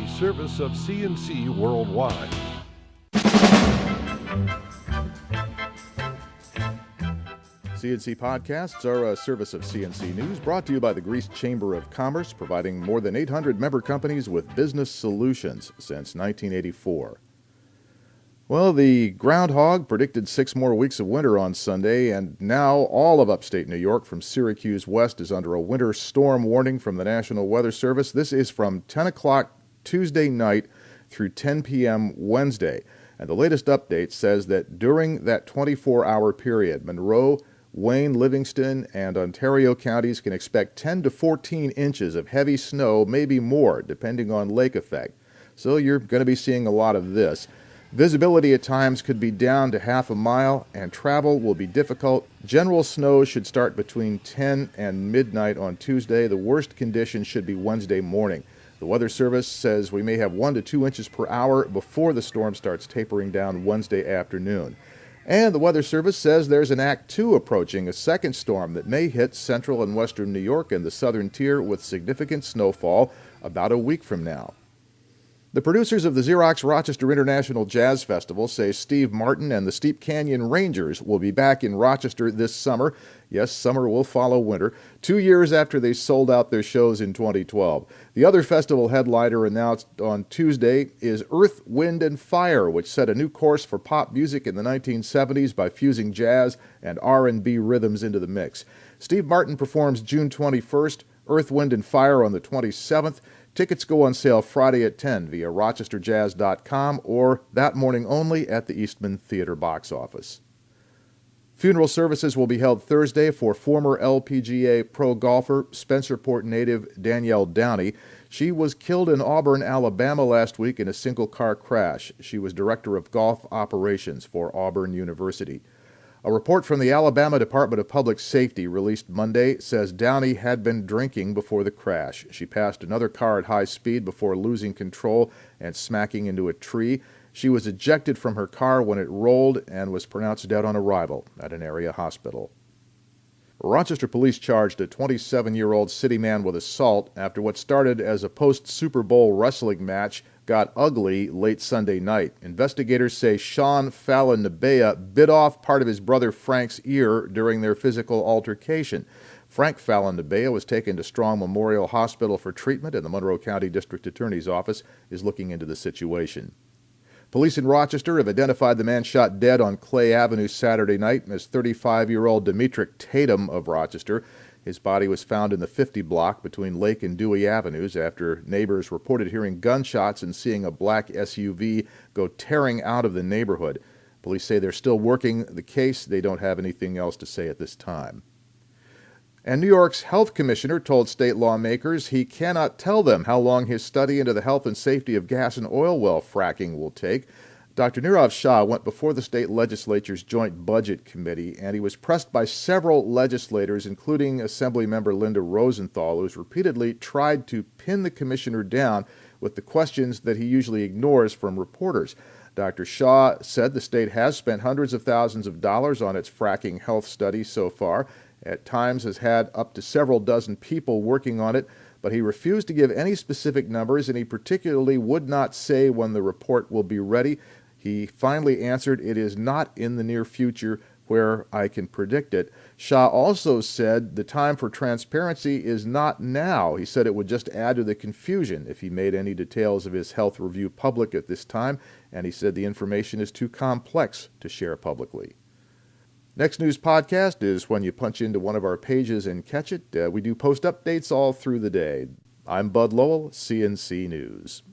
a service of CNC Worldwide. CNC Podcasts are a service of CNC News brought to you by the Greece Chamber of Commerce, providing more than 800 member companies with business solutions since 1984. Well, the groundhog predicted 6 more weeks of winter on Sunday, and now all of upstate New York from Syracuse west is under a winter storm warning from the National Weather Service. This is from 10 o'clock Tuesday night through 10 p.m. Wednesday. And the latest update says that during that 24-hour period, Monroe, Wayne, Livingston, and Ontario counties can expect 10 to 14 inches of heavy snow, maybe more, depending on lake effect. So you're going to be seeing a lot of this. Visibility at times could be down to half a mile, and travel will be difficult. General snow should start between 10 and midnight on Tuesday. The worst conditions should be Wednesday morning. The Weather Service says we may have 1 to 2 inches per hour before the storm starts tapering down Wednesday afternoon. And the Weather Service says there's an Act 2 approaching, a second storm that may hit central and western New York and the southern tier with significant snowfall about a week from now. The producers of the Xerox Rochester International Jazz Festival say Steve Martin and the Steep Canyon Rangers will be back in Rochester this summer. Yes, summer will follow winter, 2 years after they sold out their shows in 2012. The other festival headliner announced on Tuesday is Earth, Wind, and Fire, which set a new course for pop music in the 1970s by fusing jazz and R&B rhythms into the mix. Steve Martin performs June 21st, Earth, Wind, and Fire on the 27th. Tickets go on sale Friday at 10 via rochesterjazz.com or that morning only at the Eastman Theater box office. Funeral services will be held Thursday for former LPGA pro golfer Spencerport native Danielle Downey. She was killed in Auburn, Alabama last week in a single-car crash. She was director of golf operations for Auburn University. A report from the Alabama Department of Public Safety released Monday says Downey had been drinking before the crash. She passed another car at high speed before losing control and smacking into a tree. She was ejected from her car when it rolled and was pronounced dead on arrival at an area hospital. Rochester police charged a 27-year-old city man with assault after what started as a post-Super Bowl wrestling match got ugly late Sunday night. Investigators say Sean Fallon-Nebbea bit off part of his brother Frank's ear during their physical altercation. Frank Fallon-Nebbea was taken to Strong Memorial Hospital for treatment, and the Monroe County District Attorney's Office is looking into the situation. Police in Rochester have identified the man shot dead on Clay Avenue Saturday night as 35-year-old Demetric Tatum of Rochester. His body was found in the 50 block between Lake and Dewey Avenues after neighbors reported hearing gunshots and seeing a black SUV go tearing out of the neighborhood. Police say they're still working the case. They don't have anything else to say at this time. And New York's health commissioner told state lawmakers he cannot tell them how long his study into the health and safety of gas and oil well fracking will take. Dr. Nirav Shah went before the state legislature's Joint Budget Committee, and he was pressed by several legislators, including Assemblymember Linda Rosenthal, who's repeatedly tried to pin the commissioner down with the questions that he usually ignores from reporters. Dr. Shah said the state has spent hundreds of thousands of dollars on its fracking health study so far, at times has had up to several dozen people working on it, but he refused to give any specific numbers, and he particularly would not say when the report will be ready. He finally answered, "It is not in the near future where I can predict it." Shah also said the time for transparency is not now. He said it would just add to the confusion if he made any details of his health review public at this time, and he said the information is too complex to share publicly. Next News Podcast is when you punch into one of our pages and catch it. We do post updates all through the day. I'm Bud Lowell, CNC News.